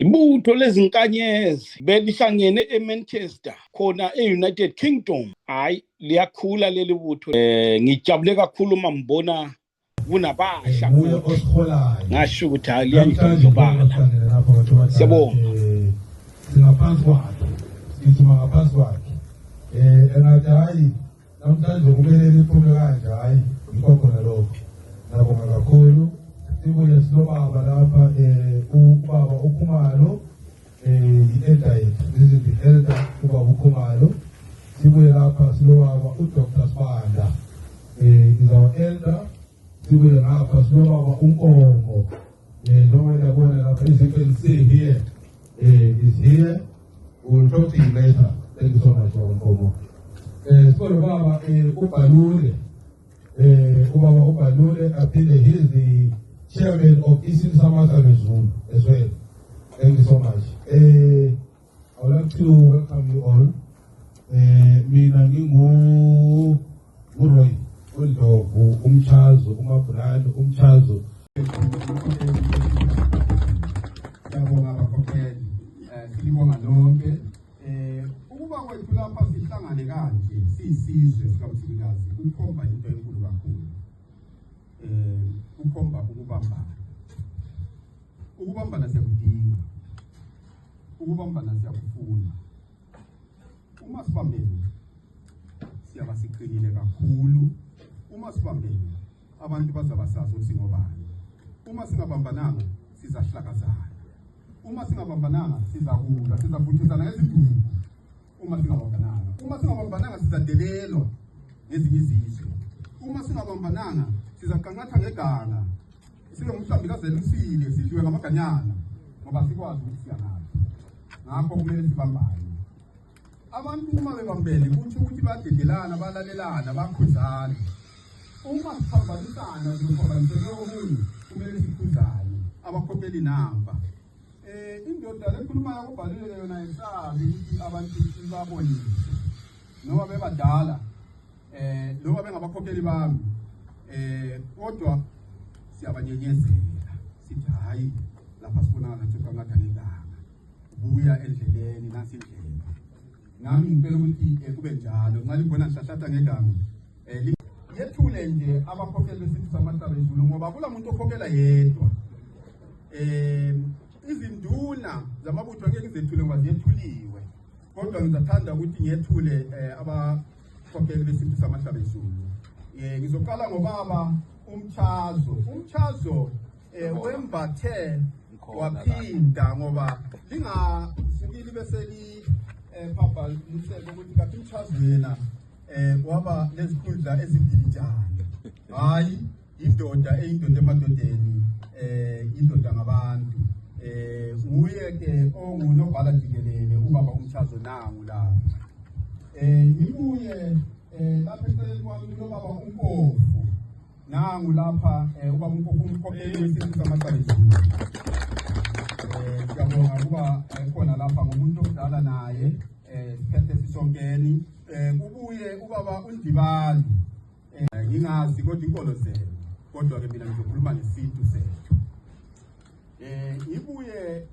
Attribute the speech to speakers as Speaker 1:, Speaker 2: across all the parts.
Speaker 1: Ibutho lezinkanyezi belihlangene eManchester khona eUnited Kingdom. Hayi liyakhula leli butho. Ngijabule kakhulu uma mbona kunabasha futhi. Ngasho ukuthi hayi liyandlondlobala. Siyabonga.
Speaker 2: Singaphansi kwakhe. Sithuma ngaphansi kwakhe. Engathi hayi namhlanje kumele liphume kanje hayi yikho khona lokho. Ngabonga kakhulu. Sibuye silobaba lapha ubaba uKhumalo i-elder yethu. This is the elder ubaba uKhumalo. Sibuye lapha silobaba uDr. Sibanda is our elder. Sibuye lapha silobaba uNkomo. Noma yabona lapha as you can see here is here. We'll talk to you later. Thank you so much Baba Nkomo. Silobaba uBalule. Ubaba uBalule aphinde he is the chairman of Eastern Samata Zone as well. Thank you so much. I would like to welcome you all. Mina ngingu Roy Uldlovu umchazo umabulalo umchazo.
Speaker 3: Yabonga abakhokheli silibonga lonke ukuba kwethu lapha sihlangane kanje siyisizwe sikaMthikazi kukhomba into enkulu kakhulu. Kukhomba ukubambana siyakudinga, ukubambana siyakufuna. Uma sibambene siyaba siqinile kakhulu. Uma sibambene abantu bazabasazi ukuthi ngobani. Uma singabambananga sizahlakazana. Uma singabambananga sizakula, sizavuthuzana ngezidumo. Uma singabambananga sizadelelwa ngezinye izizwe. Uma singabambananga sizaqanqatha ngeganga. Sibe umhlambi kaZelusile sidliwe ngamaganyana ngoba sikwazi ukuthi siyangaphi. Ngakho kumele sibambane. Abantu uma bebambene kuthi ukuthi badedelana, balalelana, bakhuzana. Uma siphambanisana sizophambanisana omunye kumele sikhuzane. Abakhokheli namba. Indoda lekhuluma yakuBhalule yona isazi ukuthi abantu babonile. Noma bebadala noma bengabakhokheli bami. Kodwa siyabanyenyezela sithi hayi lapha sibonana nathi qanqatha ngeganga. Buya endleleni nasi indlela. Nami ngicela ukuthi kube njalo nxa libona sihlahlatha ngeganga. Yethule nje abakhokheli besizwe samahlaba ezulu ngoba kula muntu okhokhela yedwa. Izinduna zamabutho ngeke ngizethule ngoba ziyethuliwe. Kodwa ngizathanda ukuthi ngiyethule abakhokheli besizwe samahlaba ezulu. Ngizoqala ngobaba umchazo wembathe waphinda ngoba lingasukili bese phapha lisebe ukuthi kathi umchazo yena waba lezikhundla ezimbili njalo. Hayi indoda eyindoda emadodeni indoda ngabantu. Uye ke ongunobhala jikelele ubaba umchazo nangu la. Ngibuye lapha eceleni kwami ubaba uNkofu. Nangu lapha ubaba uNkofu umkhokheli wesizwe samahlaba. Ngiyabonga ukuba khona lapha ngomuntu omdala naye siphethe sisonkeni. Kubuye ubaba uNdibali. Ngingazi kodwa inkolo zenu. Kodwa ke mina ngizokhuluma ngesintu sethu. Ngibuye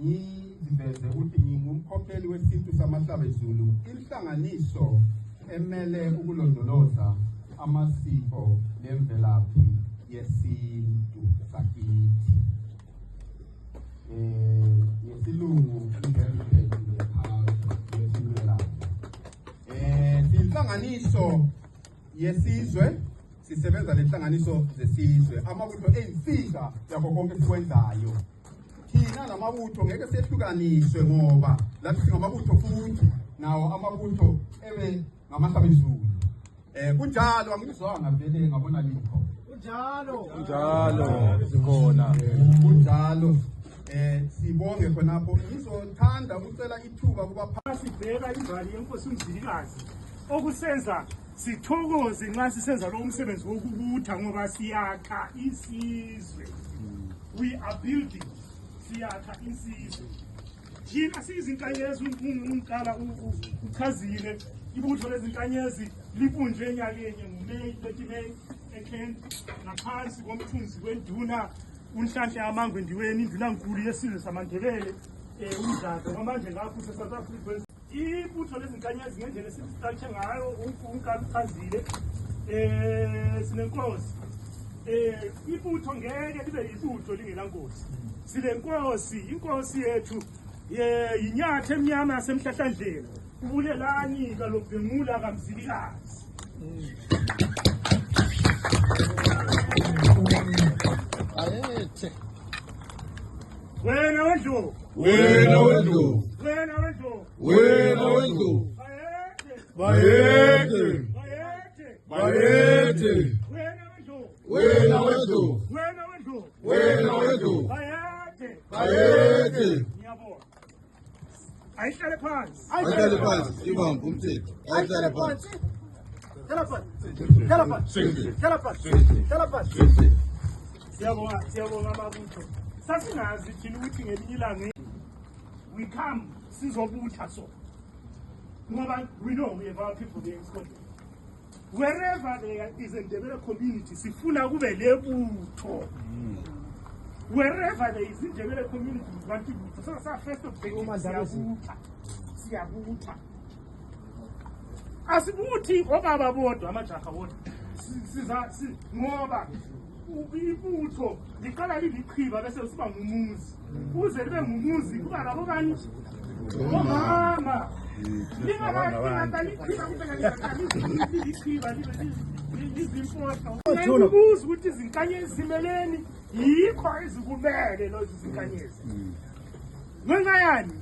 Speaker 3: ngiziveze ukuthi ngingumkhokheli wesintu samahlaba ezulu. Inhlanganiso emele ukulondoloza amasiko lemvelaphi yesintu sakithi. Yesilungu inhlanganiso yesizwe sisebenza lenhlanganiso zesizwe amabutho eyinsiza yakho konke sikwenzayo. Thina lamabutho ngeke sehlukaniswe ngoba lathi singamabutho futhi nawo amabutho ebe ngamahlaba ezulu. Kunjalo angizwanga vele ngabona likho. Kunjalo sikhona. Kunjalo sibonge khonapho ngizothanda ukucela ithuba kuba
Speaker 4: phasi bheka imbali yenkosi uMzilikazi okusenza sithokoze nxa sisenza lo umsebenzi wokubutha ngoba siyakha isizwe. We are building siyakha isizwe. Thina siyizinkanyezi umqala uchazile ibutho lezinkanyezi libunjwe enyakenye ngoMeyi 30 eKent ngaphansi komthunzi wenduna unhlanhla yamangwe ndiweni indlunankulu yesizwe samaNdebele umdladla kwamanje ngapho South Africa ibutho lezinkanyezi ngendlela esistructure ngayo unkalo uchazile sinenkosi ibutho ngeke libe ibutho lingenankosi silenkosi inkosi yethu yinyatha emnyama yasemhlahlandlela ubulelani kalobhengula kamzilikazi
Speaker 5: ayethe
Speaker 4: wena wendlu
Speaker 2: Wena wendlu,
Speaker 4: wena wendlu
Speaker 2: wena wendlu,
Speaker 4: bayethe
Speaker 2: bayethe,
Speaker 4: bayethe
Speaker 2: bayethe,
Speaker 4: wena wendlu
Speaker 2: wena wendlu,
Speaker 4: wena wendlu
Speaker 2: wena wendlu,
Speaker 4: bayethe
Speaker 2: bayethe.
Speaker 4: ngiyabona ayihlale phansi
Speaker 2: Ayihlale phansi, ibambe umthetho. Ayihlale phansi.
Speaker 4: Siyabonga mabutho sasingazi thina ukuthi ngelinye ilanga we come sizobutha so ngoba we know we have our people there in Scotland wherever there is a Ndebele community sifuna kube lebutho wherever there is a Ndebele community we want ibutho so sa first objective siyabutha asibuthi obaba bodwa amajaha bodwa siza ngoba ibutho liqala lilichiba bese siba ngumuzi uze libe ngumuzi kuba labo bani omama ukuze ukuthi izinkanyezi zimeleni yikho ezikumele lozi zinkanyezi ngenxa yani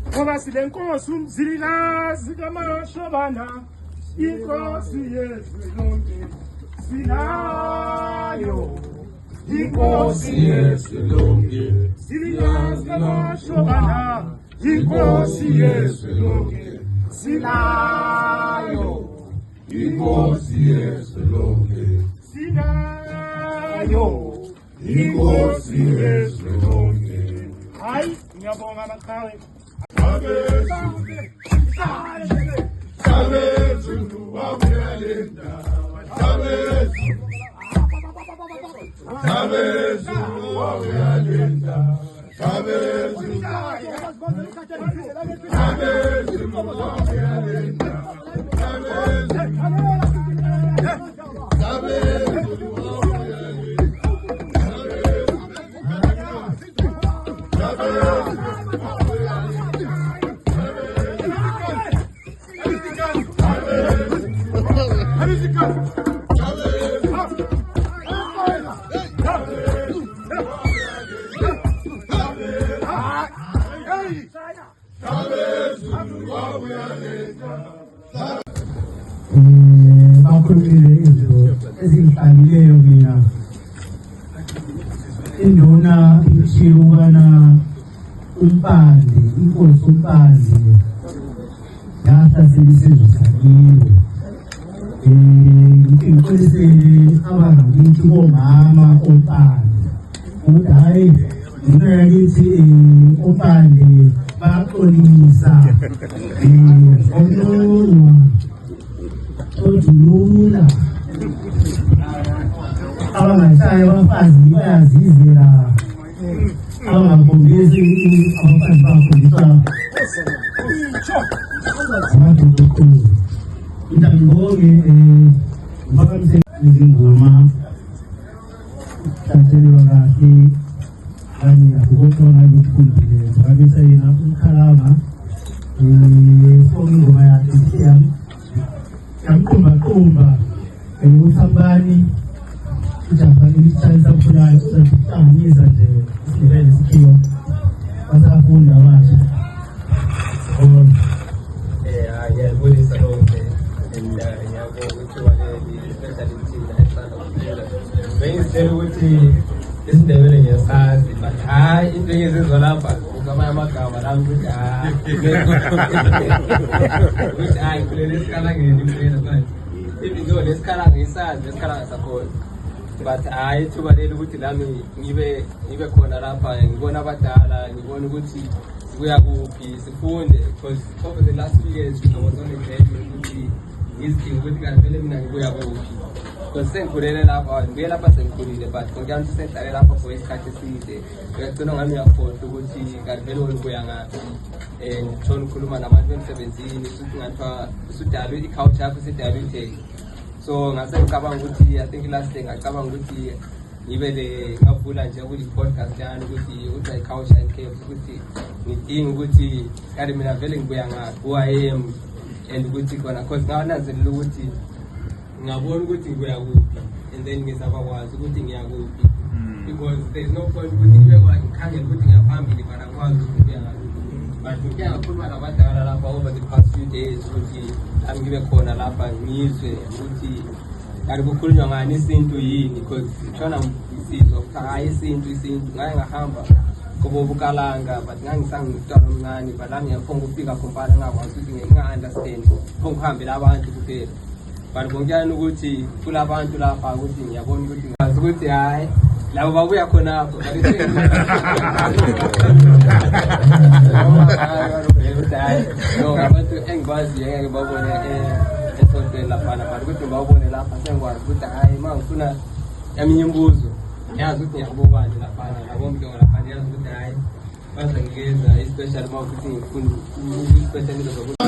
Speaker 4: ngoba silenkosi umzilikazi kaMashobana inkosi yezwe lonke sinayo inkosi yezwe lonke umzilikazi kaMashobana inkosi yezwe lonke sinayo inkosi yezwe lonke sinayo inkosi yezwe lonke hayi ngiyabonga amaqhawe
Speaker 6: bakhulumile izinto ezingihlalileyo mina induna ishilo ukubana umpande inkosi umpande yahlasela isizwe sakiyo ngixolisele abangakithi bomama ompande ukuthi hayi into yakithi ompande baxolisa omnunwa odulula abangahlaya abafazi bayazizela abangakhombisi abafazi bakhombisa amadokokhulu intangibonge mphakamse izingoma hlatshelelwa kahle kanye akukokhona ukuthundile mphakamisa yena umkhalama sonke ingoma yakhe yamqumba uthambani ujaha elitshayisa kukhulayo uzahlanganisa nje isindebele sikhiwa basafunda abasha
Speaker 7: ngiyalibonisa lonke ngiyabonga ukuthi waleli especially thina esanda kuphela bengizitshela ukuthi isindebele ngiyasazi but hayi into engizizwa lapha ngamanye amagama lami ukuthi ukuthi hayi kuleli sikhala ngiyilipela manje even though lesikhala ngisazi lesikhala ngisakhona but hayi ithuba leli ukuthi lami ngibe khona lapha ngibona abadala ngibona ukuthi kuya kuphi sifunde because over the last few years I was only graduate ukuthi ngizidinga ukuthi kanti vele mina ngibuya kuphi because sengikhulele lapha ngibuye lapha sengikhulile but ngiyani ukuthi sengihlale lapha for isikhathi eside uyagcina ngami uyakhohlwa ukuthi kanti vele ngibuya ngaphi ngitshona ukukhuluma nabantu emsebenzini futhi ngathiwa usudalwe i-culture yakho isidalwe so ngase ngicabanga ukuthi I think last day ngacabanga ukuthi ngibe ngavula nje kuli-podcast yani ukuthi i-culture eCape ukuthi ngidinga ukuthi kanti mina vele ngibuya ngaphi who I am and ukuthi khona cause ngawananzelela ukuthi ngabona ukuthi ngibuya kuphi and then ngizabakwazi ukuthi ngiya kuphi because there is no point ukuthi ngikhangela ukuthi ngiyaphambili but angikwazi ukuthi ngibuya ngaphi but ngike ngakhuluma nabadala lapha over the past few days ukuthi ami ngibe khona lapha ngizwe ukuthi kanti kukhulunywa ngani isintu yini because ngishona isizwe ukuthi hayi isintu ngaye ngahamba kubo bukalanga but ngangisangumntwana omncane but la ngiyaphonga ukufika khompana ngakwazi ukuthi nginga-understand phonga ukuhambela abantu kuphela but ngiyani ukuthi kulabantu lapha ukuthi ngiyabona ukuthi ngazi ukuthi hayi labo babuya khonapho abantu engibaziyo ngeke babone esontweni laphana but ukuthi ngibabone lapha sengikwazi ukuthi hayi uma ngifuna eminye imbuzo yazi ukuthi ngiyabobani laphana nabomke laphana yazi ukuthi hayi baza ngikeza especially uma ukuthi ngifuna especially into zokuthi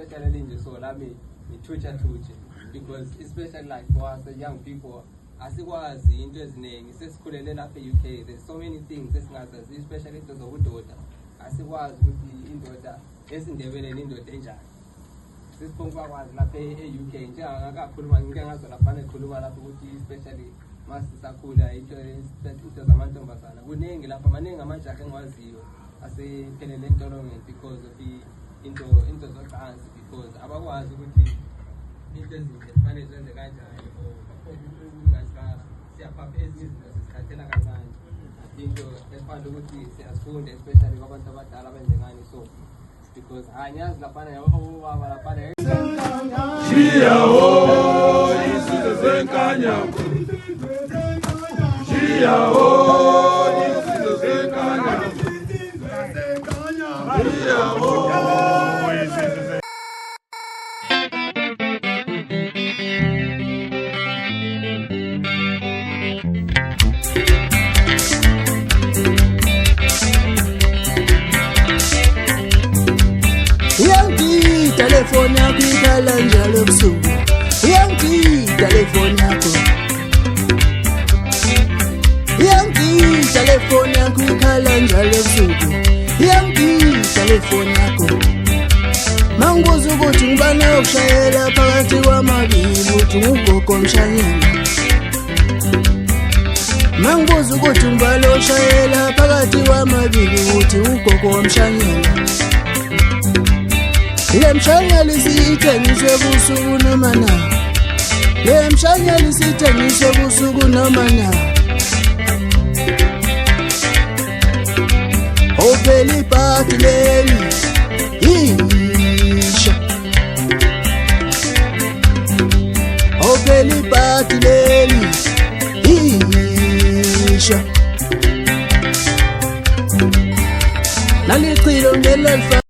Speaker 7: especially nje so lami ngithutsha because especially like for us the young people asikwazi into eziningi sesikhulele lapha e-UK there's so many things esingazazi especially into zobudoda asikwazi ukuthi indoda esindebeleni indoda enjani sesiphongakwazi lapha e-UK njengakakhuluma ngike ngazo lapha nekhuluma lapha ukuthi especially masisakhula into zamantombazana kuningi lapha maningi amajaha engiwaziyo asephelele entolongweni because of into zocansi because abakwazi ukuthi into ezinhle kufanele zenze kanjani siyaphapha ezinye izinto sisikhathela kancane into efanele ukuthi siyazifunda especially kwabantu abadala abanjengani so because angiyazi laphana yabobaba laphana
Speaker 2: isizwe senkanyako isizwe senkanyako
Speaker 5: Telefoni yako ikhala njalo ebusuku telefoni yako telefoni yako ikhala njalo ebusuku telefoni yako mangibuza ukuthi ngibani yokushayela phakathi kwamabili uthi ngugogo mshayeli mangibuza ukuthi ngibani yokushayela phakathi kwamabili uthi ugogo mshayeli le mshayeli sithengiswe busuku noma na le mshayeli sithengiswe busuku noma na opheli party leli isha opheli party leli isha nalichilo ngelelfa